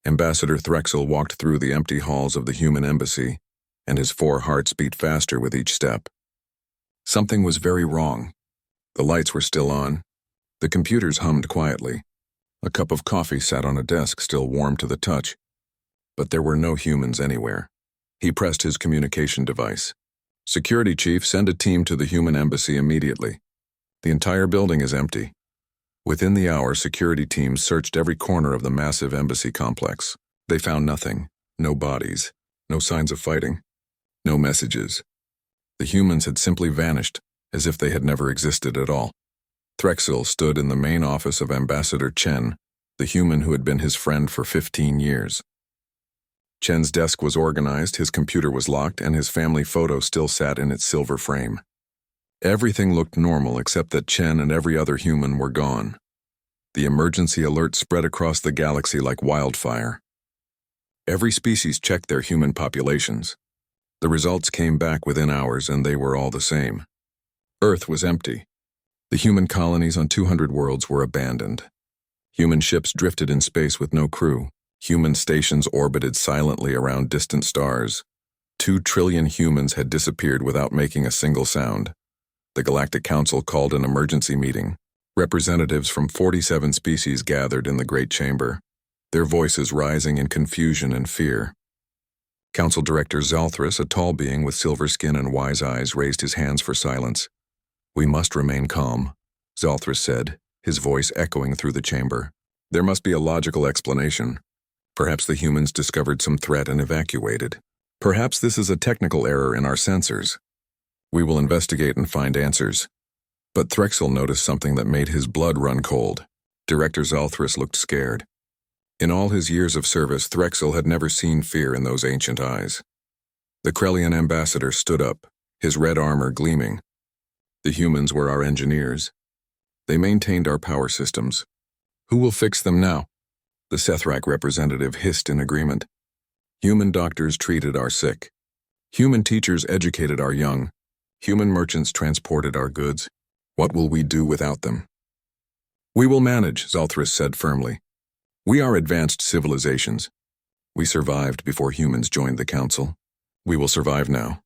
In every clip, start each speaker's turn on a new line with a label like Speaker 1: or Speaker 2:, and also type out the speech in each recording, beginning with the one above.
Speaker 1: Ambassador Threxel walked through the empty halls of the human embassy, and his 4 hearts beat faster with each step. Something was very wrong. The lights were still on. The computers hummed quietly. A cup of coffee sat on a desk, still warm to the touch. But there were no humans anywhere. He pressed his communication device. "Security Chief, send a team to the human embassy immediately. The entire building is empty." Within the hour, security teams searched every corner of the massive embassy complex. They found nothing. No bodies. No signs of fighting. No messages. The humans had simply vanished, as if they had never existed at all. Threxel stood in the main office of Ambassador Chen, the human who had been his friend for 15 years. Chen's desk was organized, his computer was locked, and his family photo still sat in its silver frame. Everything looked normal except that Chen and every other human were gone. The emergency alert spread across the galaxy like wildfire. Every species checked their human populations. The results came back within hours, and they were all the same. Earth was empty. The human colonies on 200 worlds were abandoned. Human ships drifted in space with no crew. Human stations orbited silently around distant stars. 2 trillion humans had disappeared without making a single sound. The Galactic Council called an emergency meeting. Representatives from 47 species gathered in the Great Chamber, their voices rising in confusion and fear. Council Director Zalthris, a tall being with silver skin and wise eyes, raised his hands for silence. "We must remain calm," Zalthris said, his voice echoing through the chamber. "There must be a logical explanation. Perhaps the humans discovered some threat and evacuated. Perhaps this is a technical error in our sensors. We will investigate and find answers." But Threxel noticed something that made his blood run cold. Director Zalthris looked scared. In all his years of service, Threxel had never seen fear in those ancient eyes. The Krellian ambassador stood up, his red armor gleaming. "The humans were our engineers. They maintained our power systems. Who will fix them now?" The Sethrak representative hissed in agreement. "Human doctors treated our sick. Human teachers educated our young. Human merchants transported our goods. What will we do without them?" "We will manage," Zalthris said firmly. "We are advanced civilizations. We survived before humans joined the Council. We will survive now."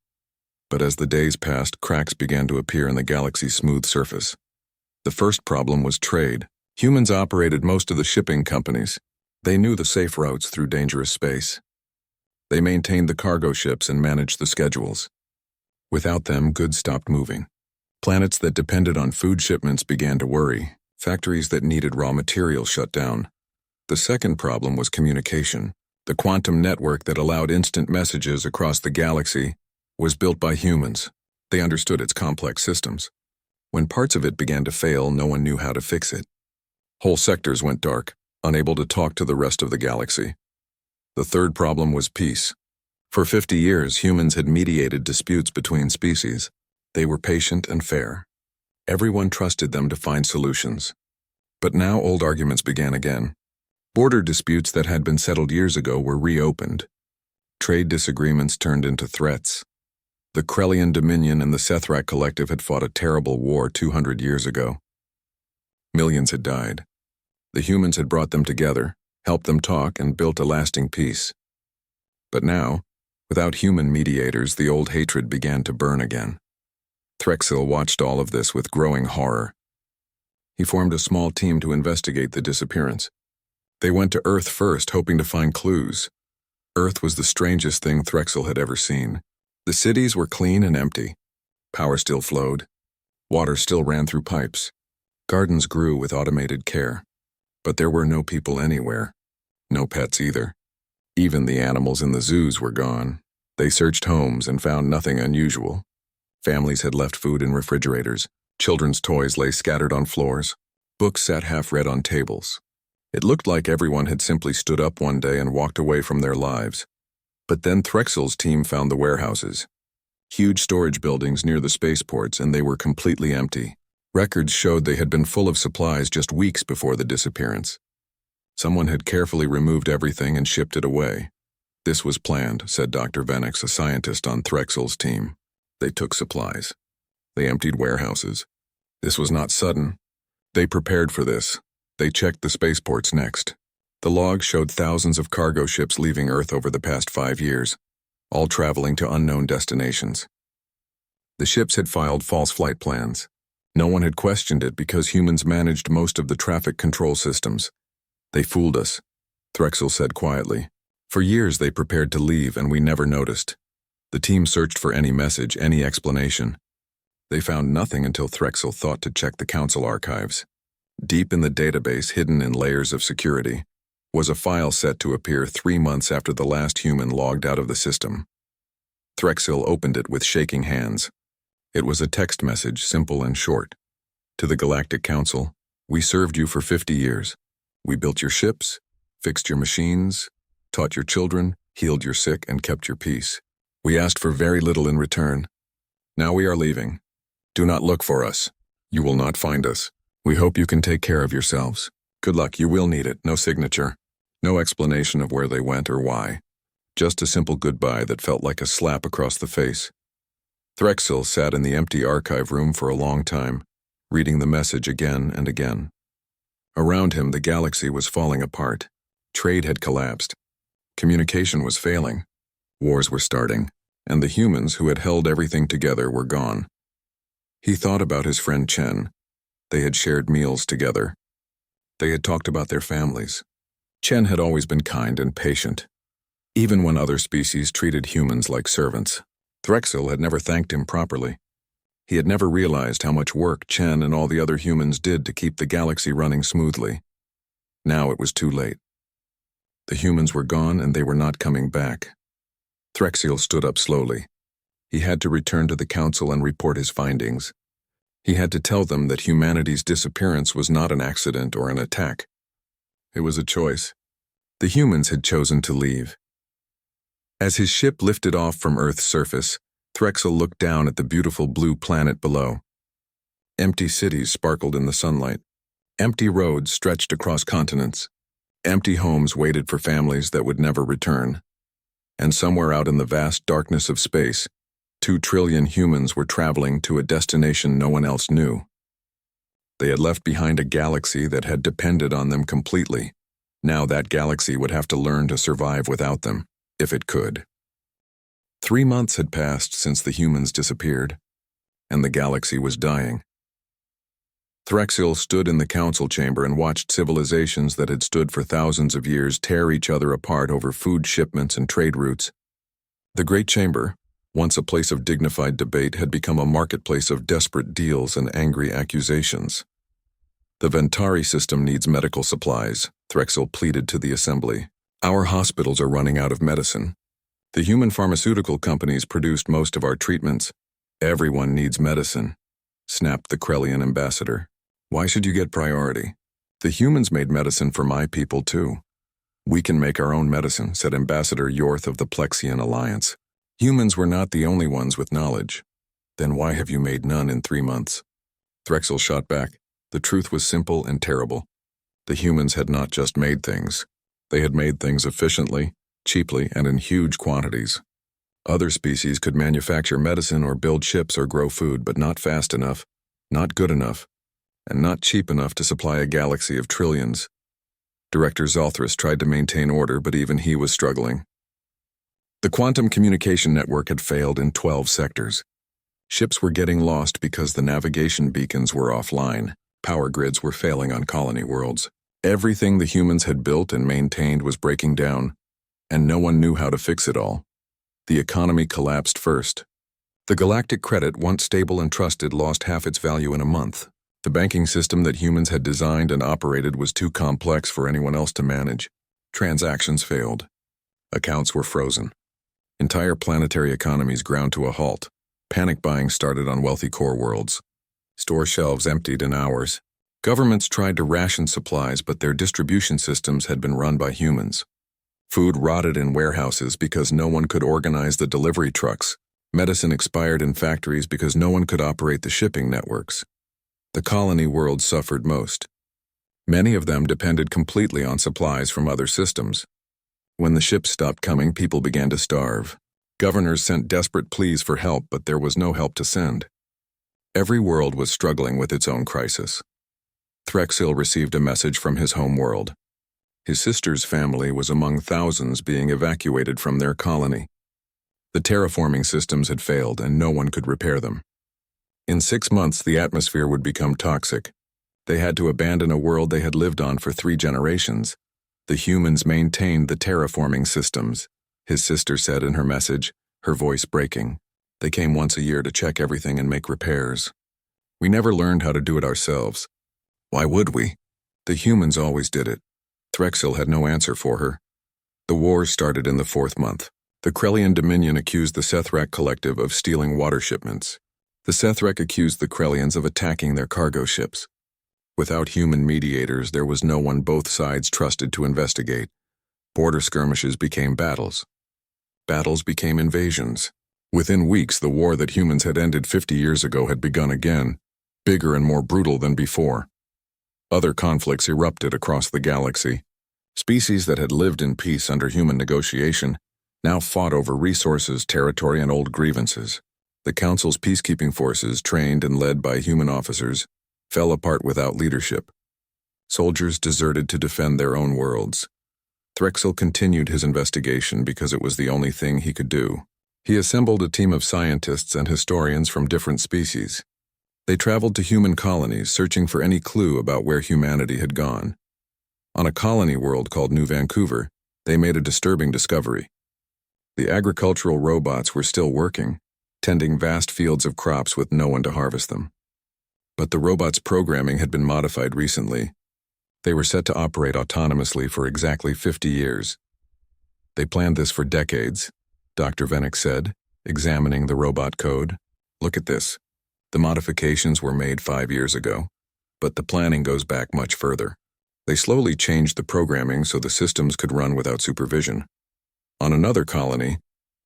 Speaker 1: But as the days passed, cracks began to appear in the galaxy's smooth surface. The first problem was trade. Humans operated most of the shipping companies. They knew the safe routes through dangerous space. They maintained the cargo ships and managed the schedules. Without them, goods stopped moving. Planets that depended on food shipments began to worry. Factories that needed raw materials shut down. The second problem was communication. The quantum network that allowed instant messages across the galaxy was built by humans. They understood its complex systems. When parts of it began to fail, no one knew how to fix it. Whole sectors went dark, unable to talk to the rest of the galaxy. The third problem was peace. For 50 years, humans had mediated disputes between species. They were patient and fair. Everyone trusted them to find solutions. But now old arguments began again. Border disputes that had been settled years ago were reopened. Trade disagreements turned into threats. The Krellian Dominion and the Sethrak Collective had fought a terrible war 200 years ago. Millions had died. The humans had brought them together, helped them talk, and built a lasting peace. But now, without human mediators, the old hatred began to burn again. Threxel watched all of this with growing horror. He formed a small team to investigate the disappearance. They went to Earth first, hoping to find clues. Earth was the strangest thing Threxel had ever seen. The cities were clean and empty. Power still flowed. Water still ran through pipes. Gardens grew with automated care. But there were no people anywhere. No pets either. Even the animals in the zoos were gone. They searched homes and found nothing unusual. Families had left food in refrigerators. Children's toys lay scattered on floors. Books sat half-read on tables. It looked like everyone had simply stood up one day and walked away from their lives. But then Threxel's team found the warehouses. Huge storage buildings near the spaceports, and they were completely empty. Records showed they had been full of supplies just weeks before the disappearance. Someone had carefully removed everything and shipped it away. "This was planned," said Dr. Venix, a scientist on Threxel's team. "They took supplies. They emptied warehouses. This was not sudden. They prepared for this. They checked the spaceports next. The log showed thousands of cargo ships leaving Earth over the past 5 years, all traveling to unknown destinations. The ships had filed false flight plans. No one had questioned it because humans managed most of the traffic control systems. They fooled us, Threxel said quietly. For years they prepared to leave and we never noticed. The team searched for any message, any explanation. They found nothing until Threxel thought to check the council archives. Deep in the database, hidden in layers of security, was a file set to appear 3 months after the last human logged out of the system. Threxel opened it with shaking hands. It was a text message, simple and short. To the Galactic Council, we served you for 50 years. We built your ships, fixed your machines, taught your children, healed your sick, and kept your peace. We asked for very little in return. Now we are leaving. Do not look for us. You will not find us. We hope you can take care of yourselves. Good luck, you will need it. No signature. No explanation of where they went or why. Just a simple goodbye that felt like a slap across the face. Threxel sat in the empty archive room for a long time, reading the message again and again. Around him, the galaxy was falling apart. Trade had collapsed. Communication was failing. Wars were starting, and the humans who had held everything together were gone. He thought about his friend Chen. They had shared meals together. They had talked about their families. Chen had always been kind and patient, even when other species treated humans like servants. Threxel had never thanked him properly. He had never realized how much work Chen and all the other humans did to keep the galaxy running smoothly. Now it was too late. The humans were gone and they were not coming back. Threxel stood up slowly. He had to return to the council and report his findings. He had to tell them that humanity's disappearance was not an accident or an attack. It was a choice. The humans had chosen to leave. As his ship lifted off from Earth's surface, Threxel looked down at the beautiful blue planet below. Empty cities sparkled in the sunlight. Empty roads stretched across continents. Empty homes waited for families that would never return. And somewhere out in the vast darkness of space, 2 trillion humans were traveling to a destination no one else knew. They had left behind a galaxy that had depended on them completely. Now that galaxy would have to learn to survive without them, if it could. 3 months had passed since the humans disappeared, and the galaxy was dying. Threxel stood in the council chamber and watched civilizations that had stood for thousands of years tear each other apart over food shipments and trade routes. The Great Chamber, once a place of dignified debate, had become a marketplace of desperate deals and angry accusations. The Ventari system needs medical supplies, Threxel pleaded to the assembly. Our hospitals are running out of medicine. The human pharmaceutical companies produced most of our treatments. Everyone needs medicine, snapped the Krellian ambassador. Why should you get priority? The humans made medicine for my people too. We can make our own medicine, said Ambassador Yorth of the Plexian Alliance. Humans were not the only ones with knowledge. Then why have you made none in 3 months? Threxel shot back. The truth was simple and terrible. The humans had not just made things. They had made things efficiently, cheaply, and in huge quantities. Other species could manufacture medicine or build ships or grow food, but not fast enough, not good enough, and not cheap enough to supply a galaxy of trillions. Director Zalthris tried to maintain order, but even he was struggling. The quantum communication network had failed in 12 sectors. Ships were getting lost because the navigation beacons were offline. Power grids were failing on colony worlds. Everything the humans had built and maintained was breaking down, and no one knew how to fix it all. The economy collapsed first. The galactic credit, once stable and trusted, lost half its value in a month. The banking system that humans had designed and operated was too complex for anyone else to manage. Transactions failed. Accounts were frozen. Entire planetary economies ground to a halt. Panic buying started on wealthy core worlds. Store shelves emptied in hours. Governments tried to ration supplies, but their distribution systems had been run by humans. Food rotted in warehouses because no one could organize the delivery trucks. Medicine expired in factories because no one could operate the shipping networks. The colony world suffered most. Many of them depended completely on supplies from other systems. When the ships stopped coming, people began to starve. Governors sent desperate pleas for help, but there was no help to send. Every world was struggling with its own crisis. Threxel received a message from his home world. His sister's family was among thousands being evacuated from their colony. The terraforming systems had failed and no one could repair them. In 6 months, the atmosphere would become toxic. They had to abandon a world they had lived on for 3 generations. The humans maintained the terraforming systems, his sister said in her message, her voice breaking. They came once a year to check everything and make repairs. We never learned how to do it ourselves. Why would we? The humans always did it. Threxil had no answer for her. The war started in the 4th month. The Krellian Dominion accused the Sethrak Collective of stealing water shipments. The Sethrak accused the Krellians of attacking their cargo ships. Without human mediators, there was no one both sides trusted to investigate. Border skirmishes became battles. Battles became invasions. Within weeks, the war that humans had ended 50 years ago had begun again, bigger and more brutal than before. Other conflicts erupted across the galaxy. Species that had lived in peace under human negotiation now fought over resources, territory, and old grievances. The Council's peacekeeping forces, trained and led by human officers, fell apart without leadership. Soldiers deserted to defend their own worlds. Threxil continued his investigation because it was the only thing he could do. He assembled a team of scientists and historians from different species. They traveled to human colonies, searching for any clue about where humanity had gone. On a colony world called New Vancouver, they made a disturbing discovery. The agricultural robots were still working, tending vast fields of crops with no one to harvest them. But the robots' programming had been modified recently. They were set to operate autonomously for exactly 50 years. They planned this for decades, Dr. Vennick said, examining the robot code. Look at this. The modifications were made 5 years ago, but the planning goes back much further. They slowly changed the programming so the systems could run without supervision. On another colony,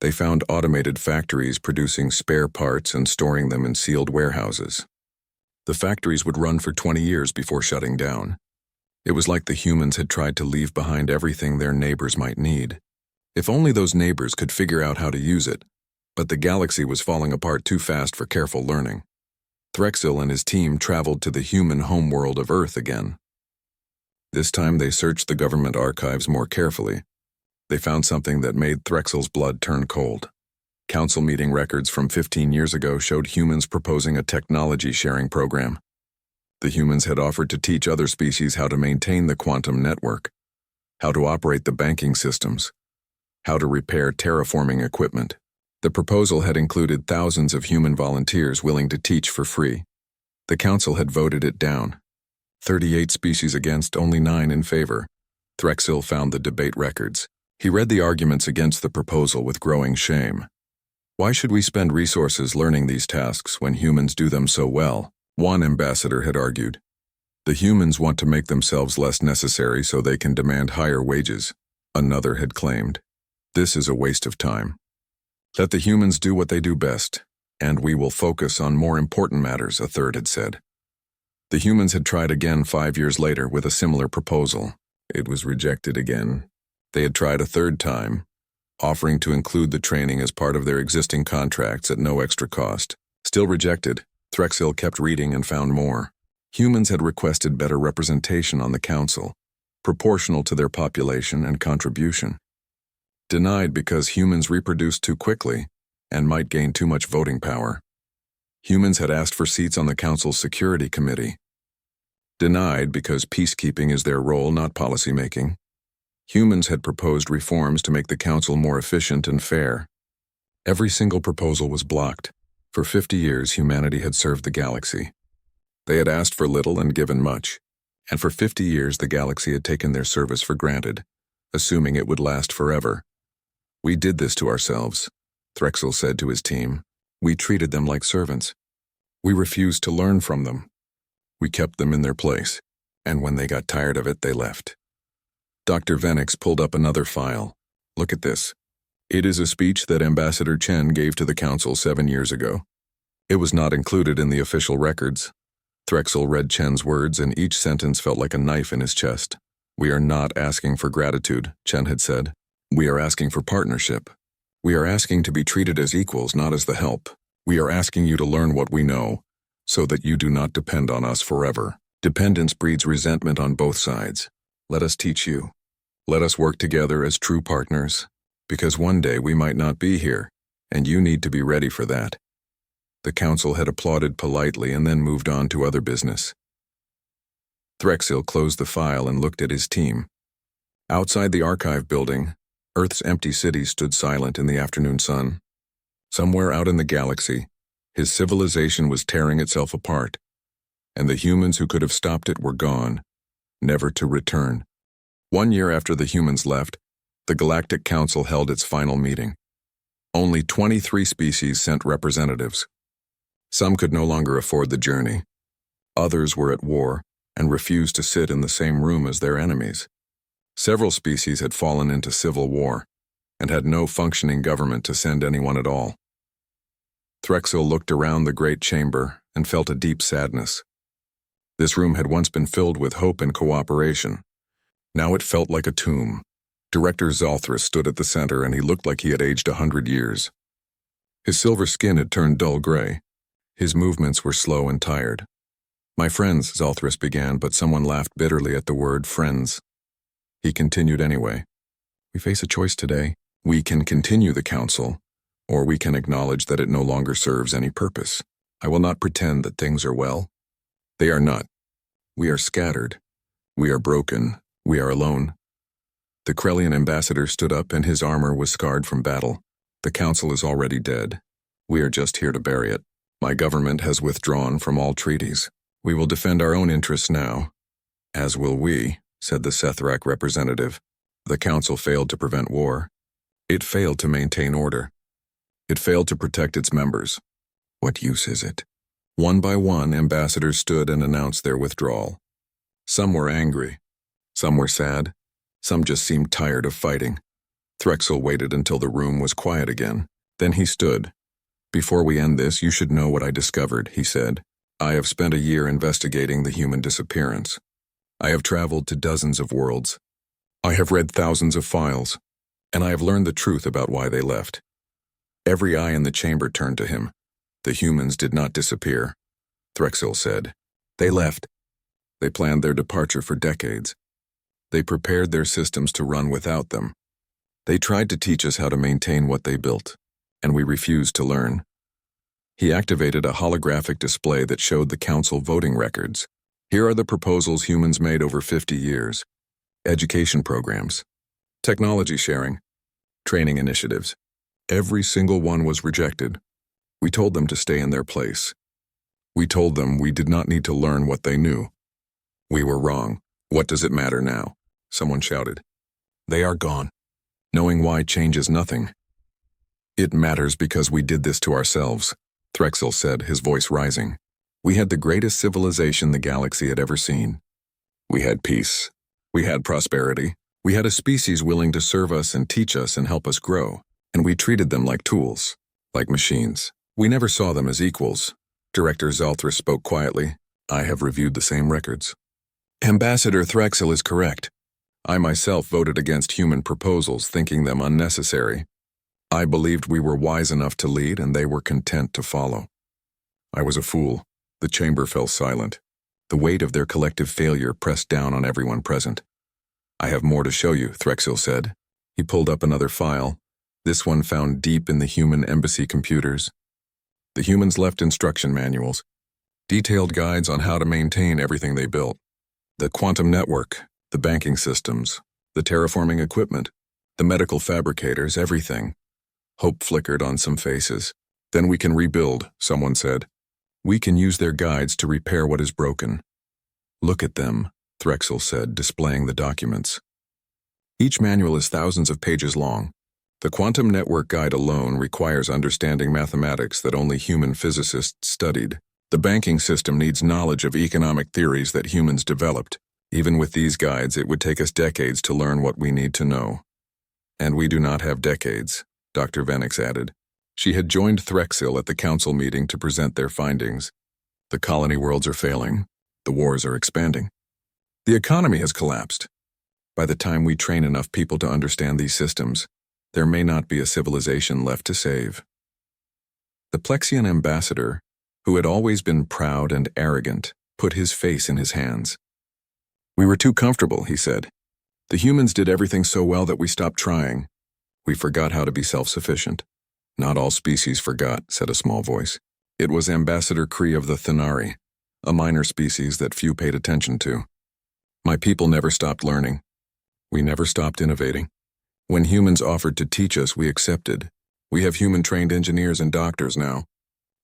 Speaker 1: they found automated factories producing spare parts and storing them in sealed warehouses. The factories would run for 20 years before shutting down. It was like the humans had tried to leave behind everything their neighbors might need. If only those neighbors could figure out how to use it, but the galaxy was falling apart too fast for careful learning. Threxil and his team traveled to the human homeworld of Earth again. This time they searched the government archives more carefully. They found something that made Threxil's blood turn cold. Council meeting records from 15 years ago showed humans proposing a technology-sharing program. The humans had offered to teach other species how to maintain the quantum network, how to operate the banking systems, how to repair terraforming equipment. The proposal had included thousands of human volunteers willing to teach for free. The Council had voted it down. 38 species against, only 9 in favor. Threxil found the debate records. He read the arguments against the proposal with growing shame. Why should we spend resources learning these tasks when humans do them so well? One ambassador had argued. The humans want to make themselves less necessary so they can demand higher wages. Another had claimed. This is a waste of time. Let the humans do what they do best, and we will focus on more important matters, a third had said. The humans had tried again 5 years later with a similar proposal. It was rejected again. They had tried a third time, offering to include the training as part of their existing contracts at no extra cost. Still rejected, Threxil kept reading and found more. Humans had requested better representation on the Council, proportional to their population and contribution. Denied because humans reproduced too quickly and might gain too much voting power. Humans had asked for seats on the Council's Security Committee. Denied because peacekeeping is their role, not policymaking. Humans had proposed reforms to make the Council more efficient and fair. Every single proposal was blocked. For 50 years, humanity had served the galaxy. They had asked for little and given much, and for 50 years the galaxy had taken their service for granted, assuming it would last forever. We did this to ourselves, Threxil said to his team. We treated them like servants. We refused to learn from them. We kept them in their place, and when they got tired of it, they left. Dr. Venix pulled up another file. Look at this. It is a speech that Ambassador Chen gave to the Council 7 years ago. It was not included in the official records. Threxil read Chen's words, and each sentence felt like a knife in his chest. We are not asking for gratitude, Chen had said. We are asking for partnership. We are asking to be treated as equals, not as the help. We are asking you to learn what we know, so that you do not depend on us forever. Dependence breeds resentment on both sides. Let us teach you. Let us work together as true partners, because one day we might not be here, and you need to be ready for that." The council had applauded politely and then moved on to other business. Threxil closed the file and looked at his team. Outside the archive building, Earth's empty city stood silent in the afternoon sun. Somewhere out in the galaxy, his civilization was tearing itself apart, and the humans who could have stopped it were gone, never to return. 1 year after the humans left, the Galactic Council held its final meeting. Only 23 species sent representatives. Some could no longer afford the journey. Others were at war and refused to sit in the same room as their enemies. Several species had fallen into civil war and had no functioning government to send anyone at all. Threxil looked around the great chamber and felt a deep sadness. This room had once been filled with hope and cooperation. Now it felt like a tomb. Director Zalthris stood at the center, and he looked like he had aged 100 years. His silver skin had turned dull gray. His movements were slow and tired. "My friends," Zalthris began, but someone laughed bitterly at the word friends. He continued anyway. "We face a choice today. We can continue the council, or we can acknowledge that it no longer serves any purpose. I will not pretend that things are well. They are not. We are scattered. We are broken. We are alone." The Krellian ambassador stood up, and his armor was scarred from battle. "The council is already dead. We are just here to bury it. My government has withdrawn from all treaties. We will defend our own interests now." "As will we," said the Sethrak representative. "The council failed to prevent war. It failed to maintain order. It failed to protect its members. What use is it?" One by one, ambassadors stood and announced their withdrawal. Some were angry. Some were sad. Some just seemed tired of fighting. Threxil waited until the room was quiet again. Then he stood. "Before we end this, you should know what I discovered," he said. "I have spent a year investigating the human disappearance. I have traveled to dozens of worlds. I have read thousands of files, and I have learned the truth about why they left." Every eye in the chamber turned to him. "The humans did not disappear," Threxil said. "They left. They planned their departure for decades. They prepared their systems to run without them. They tried to teach us how to maintain what they built, and we refused to learn." He activated a holographic display that showed the council voting records. "Here are the proposals humans made over 50 years. Education programs, technology sharing, training initiatives. Every single one was rejected. We told them to stay in their place. We told them we did not need to learn what they knew. We were wrong. What does it matter now?" Someone shouted. "They are gone. Knowing why changes nothing." "It matters because we did this to ourselves," Threxil said, his voice rising. "We had the greatest civilization the galaxy had ever seen. We had peace. We had prosperity. We had a species willing to serve us and teach us and help us grow. And we treated them like tools, like machines. We never saw them as equals." Director Zalthris spoke quietly. "I have reviewed the same records. Ambassador Threxil is correct. I myself voted against human proposals, thinking them unnecessary. I believed we were wise enough to lead, and they were content to follow. I was a fool." The chamber fell silent. The weight of their collective failure pressed down on everyone present. "I have more to show you," Threxil said. He pulled up another file, this one found deep in the human embassy computers. The humans left instruction manuals, detailed guides on how to maintain everything they built. The quantum network, the banking systems, the terraforming equipment, the medical fabricators, everything. Hope flickered on some faces. "Then we can rebuild," someone said. "We can use their guides to repair what is broken." "Look at them," Threxil said, displaying the documents. Each manual is thousands of pages long. The quantum network guide alone requires understanding mathematics that only human physicists studied. The banking system needs knowledge of economic theories that humans developed. Even with these guides, it would take us decades to learn what we need to know. And we do not have decades, Dr. Venix added. She had joined Threxil at the council meeting to present their findings. The colony worlds are failing. The wars are expanding. The economy has collapsed. By the time we train enough people to understand these systems, there may not be a civilization left to save. The Plexian ambassador, who had always been proud and arrogant, put his face in his hands. "We were too comfortable," he said. The humans did everything so well that we stopped trying. We forgot how to be self-sufficient. Not all species forgot, said a small voice. It was Ambassador Kree of the Thanari, a minor species that few paid attention to. My people never stopped learning. We never stopped innovating. When humans offered to teach us, we accepted. We have human-trained engineers and doctors now.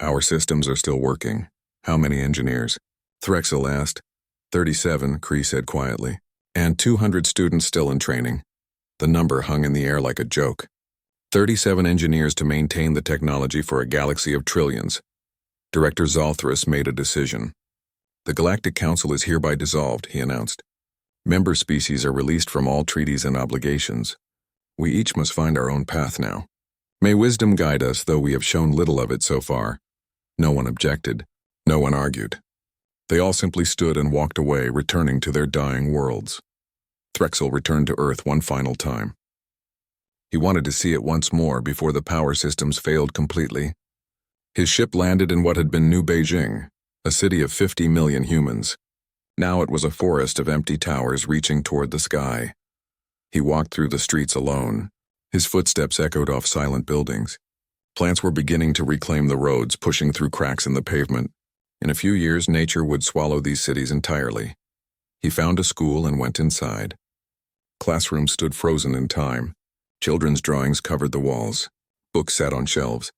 Speaker 1: Our systems are still working. How many engineers? Threxel asked. 37, Kree said quietly. And 200 students still in training. The number hung in the air like a joke. 37 engineers to maintain the technology for a galaxy of trillions. Director Zalthris made a decision. The Galactic Council is hereby dissolved, he announced. Member species are released from all treaties and obligations. We each must find our own path now. May wisdom guide us, though we have shown little of it so far. No one objected. No one argued. They all simply stood and walked away, returning to their dying worlds. Threxel returned to Earth one final time. He wanted to see it once more before the power systems failed completely. His ship landed in what had been New Beijing, a city of 50 million humans. Now it was a forest of empty towers reaching toward the sky. He walked through the streets alone. His footsteps echoed off silent buildings. Plants were beginning to reclaim the roads, pushing through cracks in the pavement. In a few years, nature would swallow these cities entirely. He found a school and went inside. Classrooms stood frozen in time. Children's drawings covered the walls. Books sat on shelves.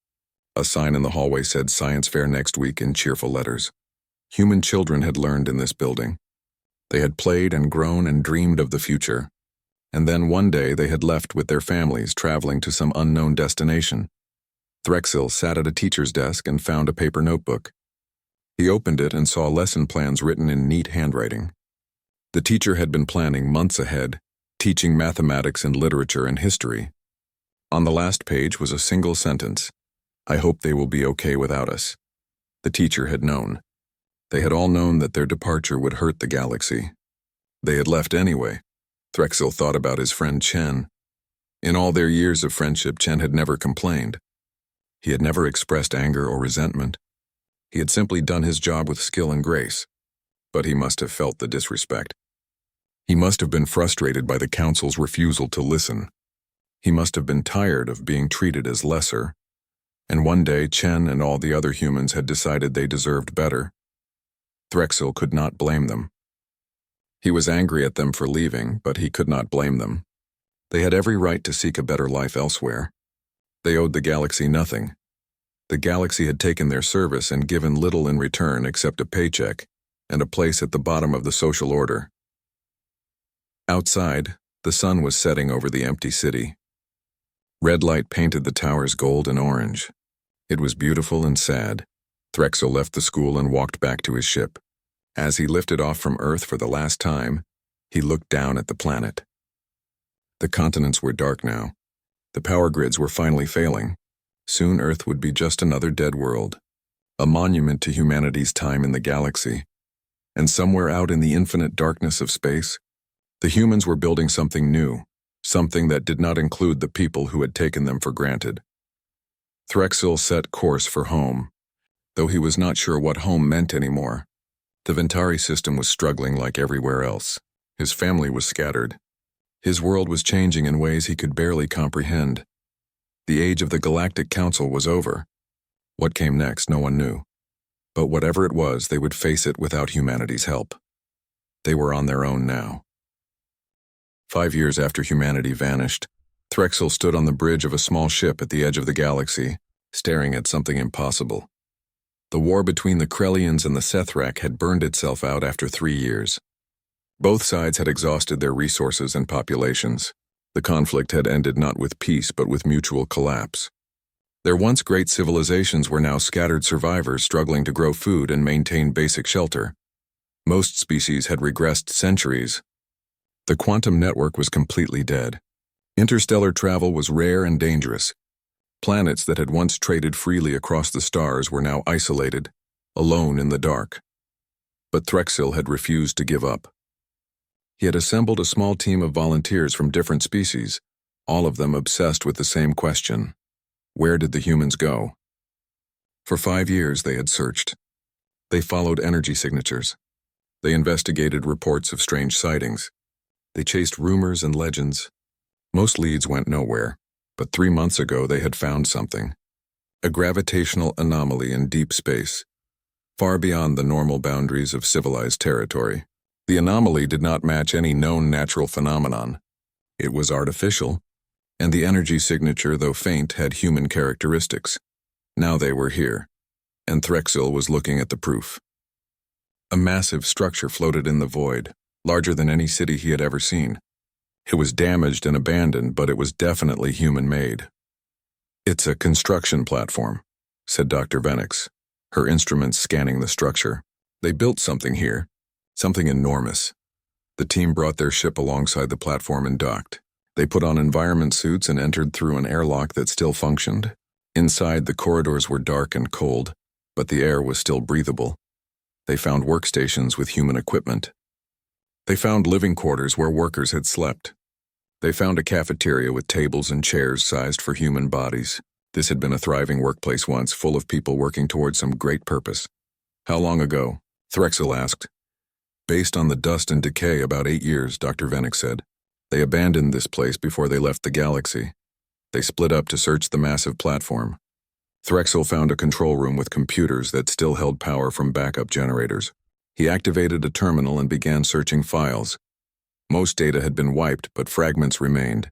Speaker 1: A sign in the hallway said Science Fair next week in cheerful letters. Human children had learned in this building. They had played and grown and dreamed of the future. And then one day they had left with their families, traveling to some unknown destination. Threxel sat at a teacher's desk and found a paper notebook. He opened it and saw lesson plans written in neat handwriting. The teacher had been planning months ahead, teaching mathematics and literature and history. On the last page was a single sentence. I hope they will be okay without us. The teacher had known. They had all known that their departure would hurt the galaxy. They had left anyway. Threxel thought about his friend Chen. In all their years of friendship, Chen had never complained. He had never expressed anger or resentment. He had simply done his job with skill and grace. But he must have felt the disrespect. He must have been frustrated by the Council's refusal to listen. He must have been tired of being treated as lesser. And one day, Chen and all the other humans had decided they deserved better. Threxel could not blame them. He was angry at them for leaving, but he could not blame them. They had every right to seek a better life elsewhere. They owed the galaxy nothing. The galaxy had taken their service and given little in return except a paycheck and a place at the bottom of the social order. Outside, the sun was setting over the empty city. Red light painted the towers gold and orange. It was beautiful and sad. Threxel left the school and walked back to his ship. As he lifted off from Earth for the last time, he looked down at the planet. The continents were dark now. The power grids were finally failing. Soon Earth would be just another dead world, a monument to humanity's time in the galaxy. And somewhere out in the infinite darkness of space, the humans were building something new, something that did not include the people who had taken them for granted. Threxel set course for home, though he was not sure what home meant anymore. The Ventari system was struggling like everywhere else. His family was scattered. His world was changing in ways he could barely comprehend. The age of the Galactic Council was over. What came next, no one knew. But whatever it was, they would face it without humanity's help. They were on their own now. 5 years after humanity vanished, Threxel stood on the bridge of a small ship at the edge of the galaxy, staring at something impossible. The war between the Krellians and the Sethrak had burned itself out after 3 years. Both sides had exhausted their resources and populations. The conflict had ended not with peace but with mutual collapse. Their once great civilizations were now scattered survivors struggling to grow food and maintain basic shelter. Most species had regressed centuries. The quantum network was completely dead. Interstellar travel was rare and dangerous. Planets that had once traded freely across the stars were now isolated, alone in the dark. But Threxel had refused to give up. He had assembled a small team of volunteers from different species, all of them obsessed with the same question. Where did the humans go? For 5 years they had searched. They followed energy signatures. They investigated reports of strange sightings. They chased rumors and legends. Most leads went nowhere, but 3 months ago they had found something. A gravitational anomaly in deep space, far beyond the normal boundaries of civilized territory. The anomaly did not match any known natural phenomenon. It was artificial, and the energy signature, though faint, had human characteristics. Now they were here, and Threxil was looking at the proof. A massive structure floated in the void, larger than any city he had ever seen. It was damaged and abandoned, but it was definitely human-made. "It's a construction platform," said Dr. Venix, her instruments scanning the structure. "They built something here, something enormous." The team brought their ship alongside the platform and docked. They put on environment suits and entered through an airlock that still functioned. Inside, the corridors were dark and cold, but the air was still breathable. They found workstations with human equipment. They found living quarters where workers had slept. They found a cafeteria with tables and chairs sized for human bodies. This had been a thriving workplace once, full of people working towards some great purpose. "How long ago?" Threxil asked. "Based on the dust and decay, about 8 years, Dr. Venix said. They abandoned this place before they left the galaxy. They split up to search the massive platform. Threxil found a control room with computers that still held power from backup generators. He activated a terminal and began searching files. Most data had been wiped, but fragments remained.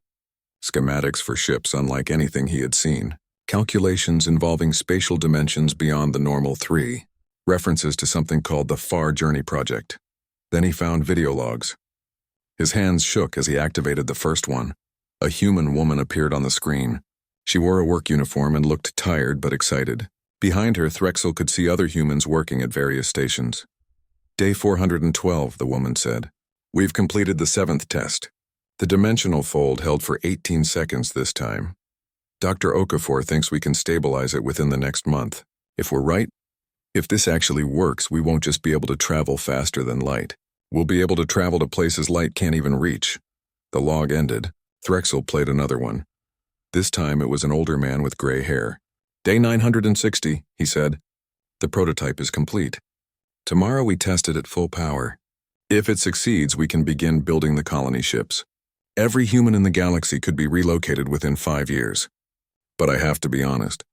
Speaker 1: Schematics for ships unlike anything he had seen. Calculations involving spatial dimensions beyond the normal 3. References to something called the Far Journey Project. Then he found video logs. His hands shook as he activated the first one. A human woman appeared on the screen. She wore a work uniform and looked tired but excited. Behind her, Threxil could see other humans working at various stations. "Day 412, the woman said. "We've completed the 7th test. The dimensional fold held for 18 seconds this time. Dr. Okafor thinks we can stabilize it within the next month. If we're right, if this actually works, we won't just be able to travel faster than light. We'll be able to travel to places light can't even reach." The log ended. Threxil played another one. This time it was an older man with gray hair. "Day 960, he said. "The prototype is complete. Tomorrow we test it at full power. If it succeeds, we can begin building the colony ships. Every human in the galaxy could be relocated within 5 years. But I have to be honest.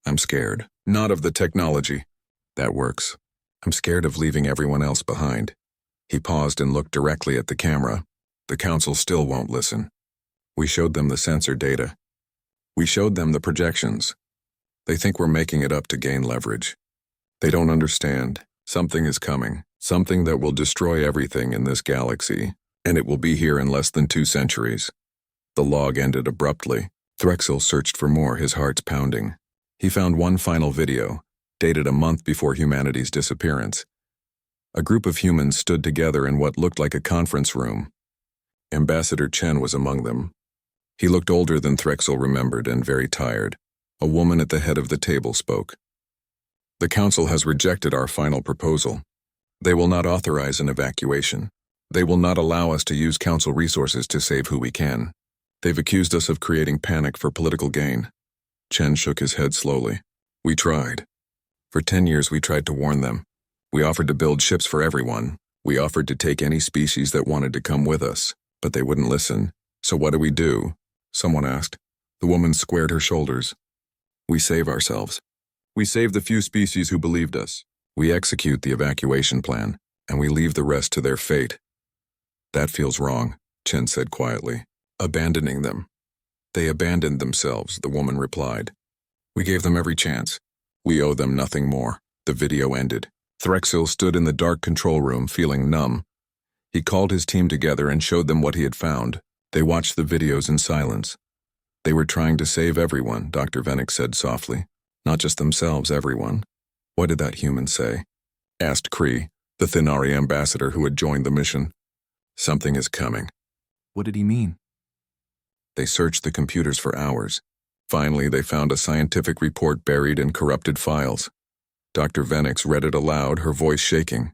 Speaker 1: I'm scared. Not of the technology. That works. I'm scared of leaving everyone else behind." He paused and looked directly at the camera. "The Council still won't listen. We showed them the sensor data. We showed them the projections. They think we're making it up to gain leverage. They don't understand. Something is coming. Something that will destroy everything in this galaxy. And it will be here in less than 2 centuries. The log ended abruptly. Threxil searched for more, his heart's pounding. He found one final video, dated a month before humanity's disappearance. A group of humans stood together in what looked like a conference room. Ambassador Chen was among them. He looked older than Threxil remembered and very tired. A woman at the head of the table spoke. "The Council has rejected our final proposal. They will not authorize an evacuation. They will not allow us to use Council resources to save who we can. They've accused us of creating panic for political gain." Chen shook his head slowly. "We tried. For 10 years we tried to warn them. We offered to build ships for everyone. We offered to take any species that wanted to come with us, but they wouldn't listen. So what do?" Someone asked. The woman squared her shoulders. "We save ourselves. We save the few species who believed us. We execute the evacuation plan, and we leave the rest to their fate." "That feels wrong," Chen said quietly. "Abandoning them." "They abandoned themselves," the woman replied. "We gave them every chance. We owe them nothing more." The video ended. Threxil stood in the dark control room, feeling numb. He called his team together and showed them what he had found. They watched the videos in silence. "They were trying to save everyone," Dr. Venix said softly. "Not just themselves, everyone." "What did that human say?" asked Kree, the Thenari ambassador who had joined the mission. "Something is coming." "What did he mean?" They searched the computers for hours. Finally, they found a scientific report buried in corrupted files. Dr. Venix read it aloud, her voice shaking.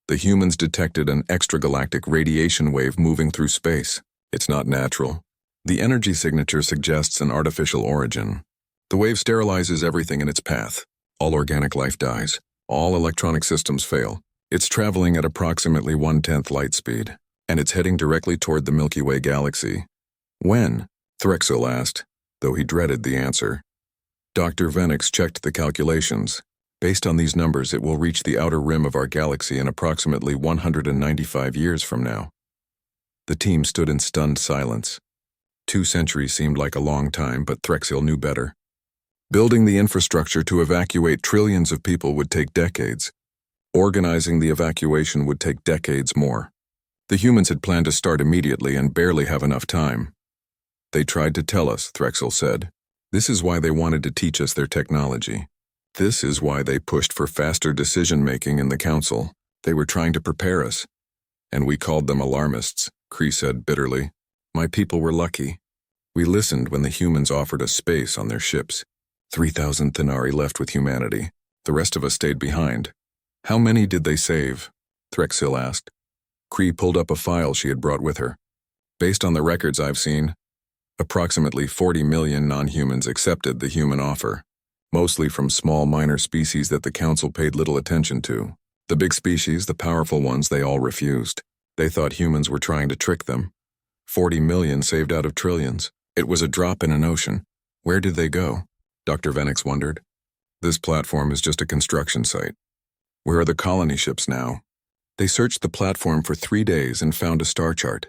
Speaker 1: The humans detected an extragalactic radiation wave moving through space. It's not natural. The energy signature suggests an artificial origin. The wave sterilizes everything in its path. All organic life dies. All electronic systems fail. It's traveling at approximately 1/10 light speed. and it's heading directly toward the Milky Way galaxy. When? Threxel asked, though he dreaded the answer. Dr. Venix checked the calculations. Based on these numbers, it will reach the outer rim of our galaxy in approximately 195 years from now. The team stood in stunned silence. 2 centuries seemed like a long time, but Threxel knew better. Building the infrastructure to evacuate trillions of people would take decades. Organizing the evacuation would take decades more. The humans had planned to start immediately and barely have enough time. They tried to tell us, Threxel said. This is why they wanted to teach us their technology. This is why they pushed for faster decision-making in the council. They were trying to prepare us. And we called them alarmists, Kree said bitterly. My people were lucky. We listened when the humans offered us space on their ships. 3,000 Thenari left with humanity. The rest of us stayed behind. How many did they save? Threxil asked. Kree pulled up a file she had brought with her. Based on the records I've seen, approximately 40 million non-humans accepted the human offer, mostly from small minor species that the council paid little attention to. The big species, the powerful ones, they all refused. They thought humans were trying to trick them. 40 million saved out of trillions. It was a drop in an ocean. Where did they go? Dr. Venix wondered. This platform is just a construction site. Where are the colony ships now? They searched the platform for 3 days and found a star chart.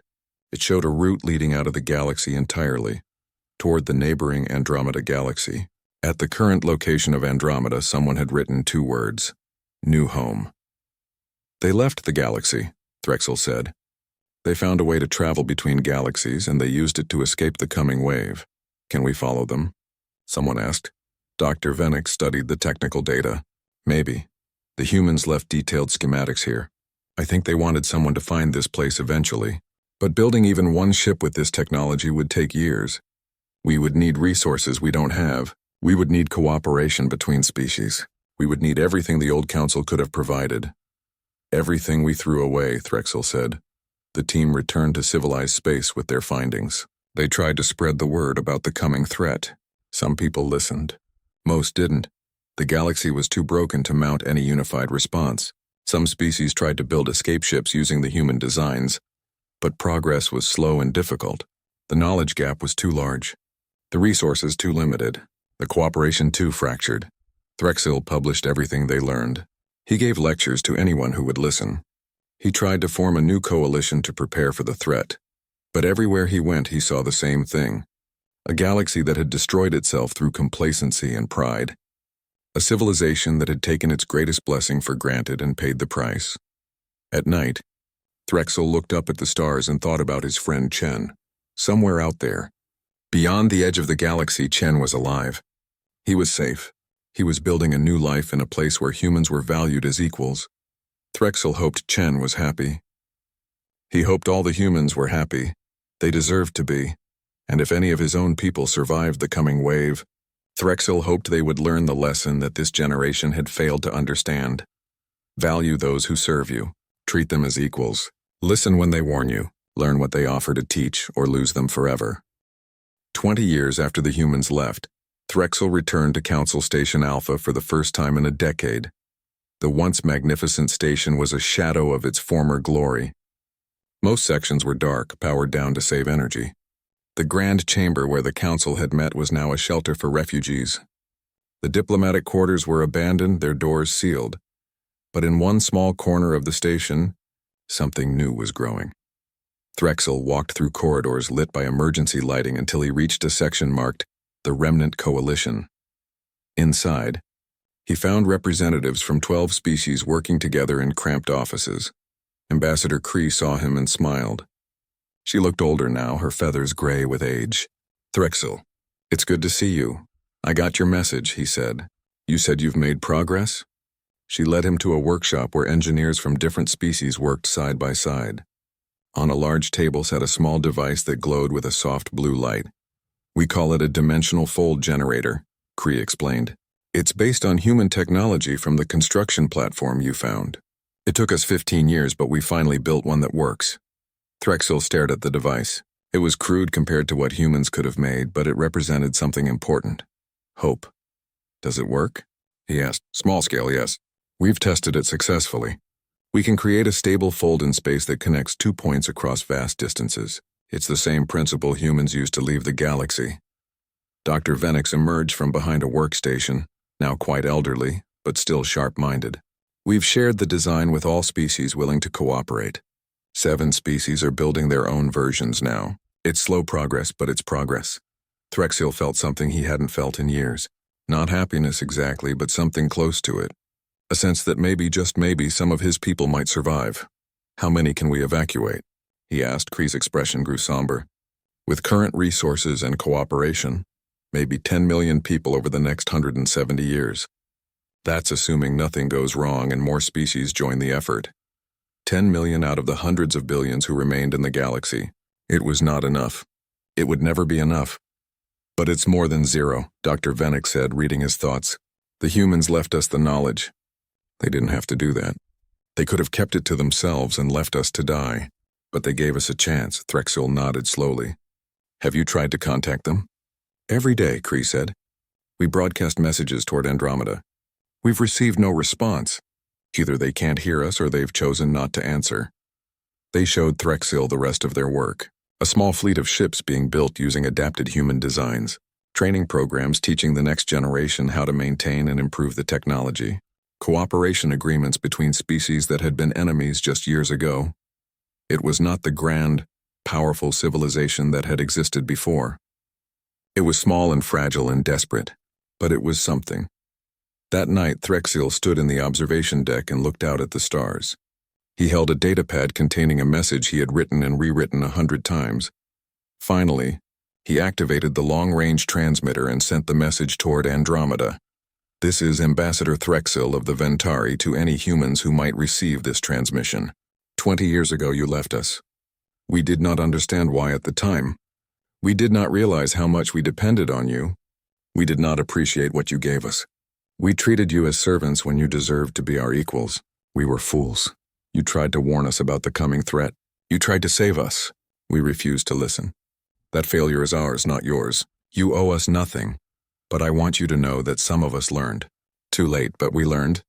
Speaker 1: It showed a route leading out of the galaxy entirely, toward the neighboring Andromeda galaxy. At the current location of Andromeda, someone had written 2 words: New Home. They left the galaxy, Threxel said. They found a way to travel between galaxies, and they used it to escape the coming wave. Can we follow them? Someone asked. Dr. Venix studied the technical data. Maybe. The humans left detailed schematics here. I think they wanted someone to find this place eventually. But building even one ship with this technology would take years. We would need resources we don't have. We would need cooperation between species. We would need everything the old council could have provided. Everything we threw away, Threxel said. The team returned to civilized space with their findings. They tried to spread the word about the coming threat. Some people listened. Most didn't. The galaxy was too broken to mount any unified response. Some species tried to build escape ships using the human designs, but progress was slow and difficult. The knowledge gap was too large. The resources too limited. The cooperation too fractured. Threxil published everything they learned. He gave lectures to anyone who would listen. He tried to form a new coalition to prepare for the threat. But everywhere he went, he saw the same thing. A galaxy that had destroyed itself through complacency and pride. A civilization that had taken its greatest blessing for granted and paid the price. At night, Threxel looked up at the stars and thought about his friend Chen. Somewhere out there, beyond the edge of the galaxy, Chen was alive. He was safe. He was building a new life in a place where humans were valued as equals. Threxel hoped Chen was happy. He hoped all the humans were happy. They deserved to be. And if any of his own people survived the coming wave, Threxil hoped they would learn the lesson that this generation had failed to understand. Value those who serve you. Treat them as equals. Listen when they warn you. Learn what they offer to teach, or lose them forever. 20 years after the humans left, Threxil returned to Council Station Alpha for the first time in a decade. The once magnificent station was a shadow of its former glory. Most sections were dark, powered down to save energy. The grand chamber where the council had met was now a shelter for refugees. The diplomatic quarters were abandoned, their doors sealed. But in one small corner of the station, something new was growing. Threxil walked through corridors lit by emergency lighting until he reached a section marked the Remnant Coalition. Inside, he found representatives from 12 species working together in cramped offices. Ambassador Kree saw him and smiled. She looked older now, her feathers gray with age. Threxil, it's good to see you. I got your message, he said. You said you've made progress? She led him to a workshop where engineers from different species worked side by side. On a large table sat a small device that glowed with a soft blue light. We call it a dimensional fold generator, Kree explained. It's based on human technology from the construction platform you found. It took us 15 years, but we finally built one that works. Threxil stared at the device. It was crude compared to what humans could have made, but it represented something important. Hope. Does it work? He asked. Small scale, yes. We've tested it successfully. We can create a stable fold in space that connects 2 points across vast distances. It's the same principle humans use to leave the galaxy. Dr. Venix emerged from behind a workstation, now quite elderly, but still sharp-minded. We've shared the design with all species willing to cooperate. 7 species are building their own versions now. It's slow progress, but it's progress. Threxil felt something he hadn't felt in years. Not happiness exactly, but something close to it. A sense that maybe, just maybe, some of his people might survive. How many can we evacuate? He asked. Kree's expression grew somber. With current resources and cooperation, maybe 10 million people over the next 170 years. That's assuming nothing goes wrong and more species join the effort. 10 million out of the hundreds of billions who remained in the galaxy. It was not enough. It would never be enough. But it's more than zero, Dr. Venix said, reading his thoughts. The humans left us the knowledge. They didn't have to do that. They could have kept it to themselves and left us to die. But they gave us a chance. Threxil nodded slowly. Have you tried to contact them? Every day, Kree said. We broadcast messages toward Andromeda. We've received no response. Either they can't hear us or they've chosen not to answer. They showed Threxil the rest of their work. A small fleet of ships being built using adapted human designs. Training programs teaching the next generation how to maintain and improve the technology. Cooperation agreements between species that had been enemies just years ago. It was not the grand, powerful civilization that had existed before. It was small and fragile and desperate, but it was something. That night, Threxil stood in the observation deck and looked out at the stars. He held a datapad containing a message he had written and rewritten 100 times. Finally, he activated the long-range transmitter and sent the message toward Andromeda. This is Ambassador Threxil of the Ventari to any humans who might receive this transmission. 20 years ago you left us. We did not understand why at the time. We did not realize how much we depended on you. We did not appreciate what you gave us. We treated you as servants when you deserved to be our equals. We were fools. You tried to warn us about the coming threat. You tried to save us. We refused to listen. That failure is ours, not yours. You owe us nothing. But I want you to know that some of us learned. Too late, but we learned.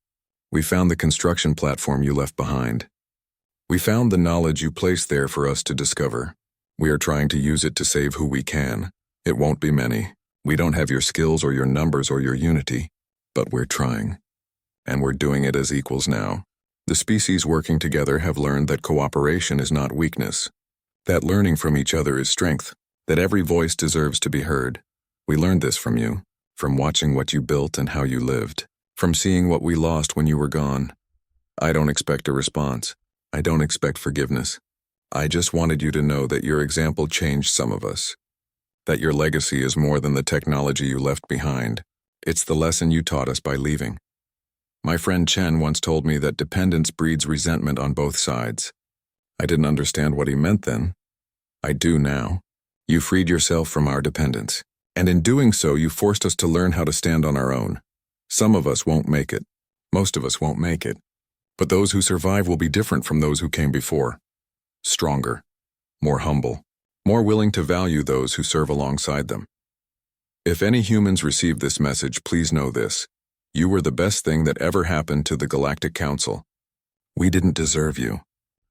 Speaker 1: We found the construction platform you left behind. We found the knowledge you placed there for us to discover. We are trying to use it to save who we can. It won't be many. We don't have your skills or your numbers or your unity. But we're trying. And we're doing it as equals now. The species working together have learned that cooperation is not weakness. That learning from each other is strength. That every voice deserves to be heard. We learned this from you. From watching what you built and how you lived. From seeing what we lost when you were gone. I don't expect a response. I don't expect forgiveness. I just wanted you to know that your example changed some of us. That your legacy is more than the technology you left behind. It's the lesson you taught us by leaving. My friend Chen once told me that dependence breeds resentment on both sides. I didn't understand what he meant then. I do now. You freed yourself from our dependence. And in doing so, you forced us to learn how to stand on our own. Some of us won't make it. Most of us won't make it. But those who survive will be different from those who came before. Stronger. More humble. More willing to value those who serve alongside them. If any humans receive this message, please know this. You were the best thing that ever happened to the Galactic Council. We didn't deserve you.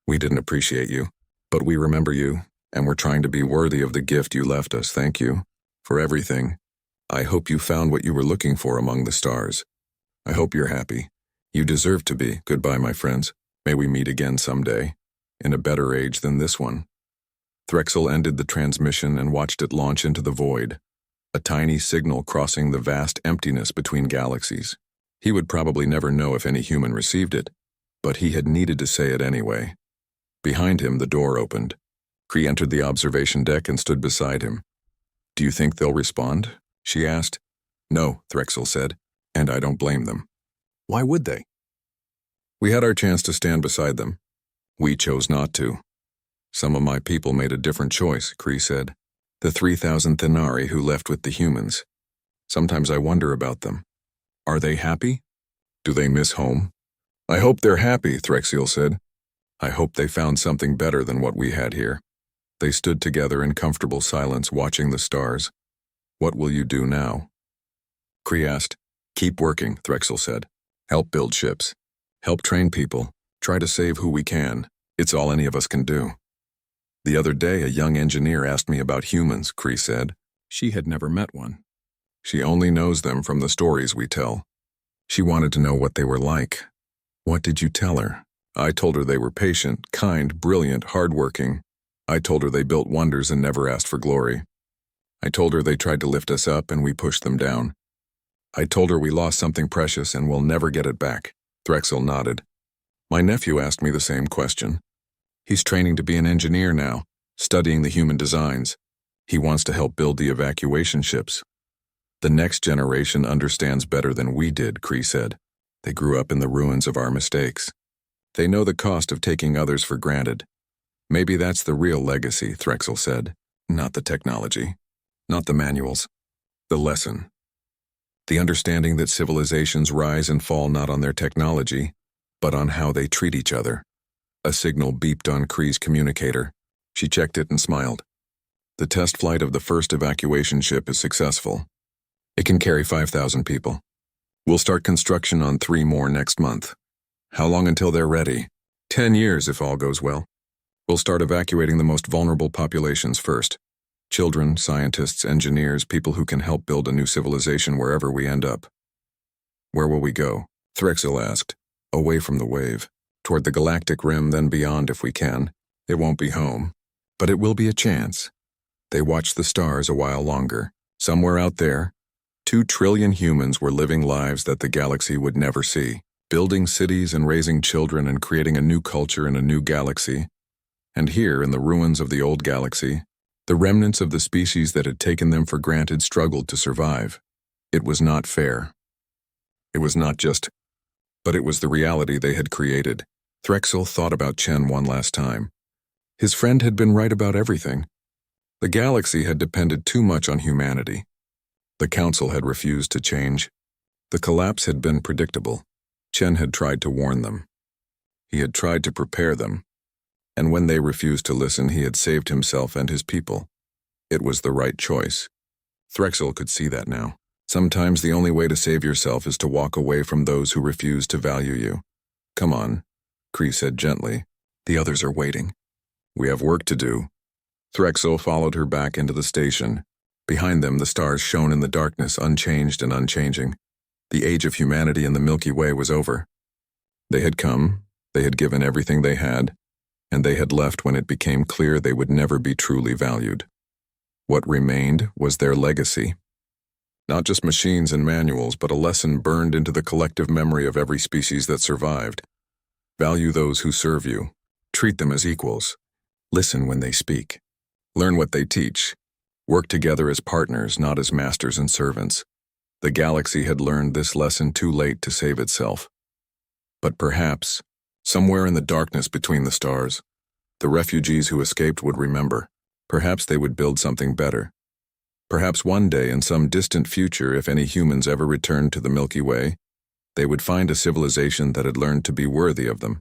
Speaker 1: We didn't appreciate you. But we remember you, and we're trying to be worthy of the gift you left us. Thank you. For everything. I hope you found what you were looking for among the stars. I hope you're happy. You deserve to be. Goodbye, my friends. May we meet again someday. In a better age than this one. Threxil ended the transmission and watched it launch into the void. A tiny signal crossing the vast emptiness between galaxies. He would probably never know if any human received it, but he had needed to say it anyway. Behind him, the door opened. Kree entered the observation deck and stood beside him. Do you think they'll respond? She asked. No, Threxil said, and I don't blame them. Why would they? We had our chance to stand beside them. We chose not to. Some of my people made a different choice, Kree said. The 3,000 Thenari who left with the humans. Sometimes I wonder about them. Are they happy? Do they miss home? I hope they're happy, Threxil said. I hope they found something better than what we had here. They stood together in comfortable silence watching the stars. What will you do now? Kree asked. Keep working, Threxil said. Help build ships. Help train people. Try to save who we can. It's all any of us can do. The other day, a young engineer asked me about humans, Cree said. She had never met one. She only knows them from the stories we tell. She wanted to know what they were like. What did you tell her? I told her they were patient, kind, brilliant, hardworking. I told her they built wonders and never asked for glory. I told her they tried to lift us up and we pushed them down. I told her we lost something precious and we'll never get it back. Threxel nodded. My nephew asked me the same question. He's training to be an engineer now, studying the human designs. He wants to help build the evacuation ships. The next generation understands better than we did, Cree said. They grew up in the ruins of our mistakes. They know the cost of taking others for granted. Maybe that's the real legacy, Threxel said. Not the technology. Not the manuals. The lesson. The understanding that civilizations rise and fall not on their technology, but on how they treat each other. A signal beeped on Cree's communicator. She checked it and smiled. The test flight of the first evacuation ship is successful. It can carry 5,000 people. We'll start construction on 3 more next month. How long until they're ready? 10 years if all goes well. We'll start evacuating the most vulnerable populations first. Children, scientists, engineers, people who can help build a new civilization wherever we end up. Where will we go? Threxel asked. Away from the wave. Toward the galactic rim, then beyond if we can. It won't be home. But it will be a chance. They watched the stars a while longer. Somewhere out there, 2 trillion humans were living lives that the galaxy would never see. Building cities and raising children and creating a new culture in a new galaxy. And here, in the ruins of the old galaxy, the remnants of the species that had taken them for granted struggled to survive. It was not fair. It was not just, but it was the reality they had created. Threxel thought about Chen one last time. His friend had been right about everything. The galaxy had depended too much on humanity. The council had refused to change. The collapse had been predictable. Chen had tried to warn them. He had tried to prepare them. And when they refused to listen, he had saved himself and his people. It was the right choice. Threxel could see that now. Sometimes the only way to save yourself is to walk away from those who refuse to value you. Come on, Cree said gently. The others are waiting. We have work to do. Threxel followed her back into the station. Behind them, the stars shone in the darkness, unchanged and unchanging. The age of humanity in the Milky Way was over. They had come, they had given everything they had, and they had left when it became clear they would never be truly valued. What remained was their legacy. Not just machines and manuals, but a lesson burned into the collective memory of every species that survived. Value those who serve you. Treat them as equals. Listen when they speak. Learn what they teach. Work together as partners, not as masters and servants. The galaxy had learned this lesson too late to save itself. But perhaps, somewhere in the darkness between the stars, the refugees who escaped would remember. Perhaps they would build something better. Perhaps one day in some distant future, if any humans ever returned to the Milky Way, they would find a civilization that had learned to be worthy of them.